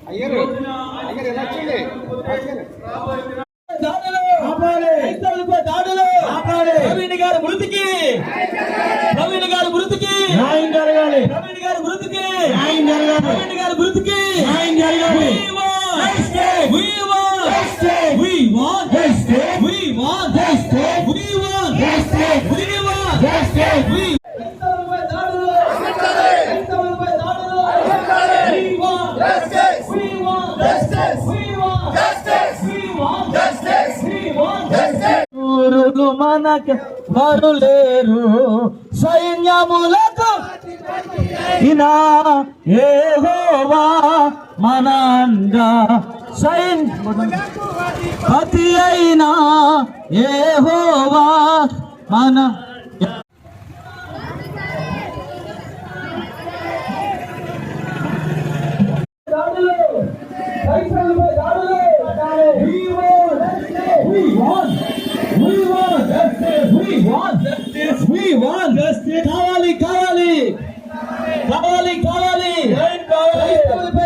అయ్యారు ఎలా వచ్చింది ప్రవీణ్ గారి మృతికి ప్రవీణ్ గారి మృతికి న్యాయం జరగాలి. ప్రవీణ్ గారి మృతికి న్యాయం జరగాలి. ప్రవీణ్ గారి మృతికి న్యాయం జరగాలి. We want justice. We want justice. We want justice. We want justice. We want justice. We మనకు మరులేరు సైన్యములకు ఇనా యెహోవా మనంగా పతి అయినా యెహోవా మన కావాలి కావాలి కావాలి కావాలి కావాలి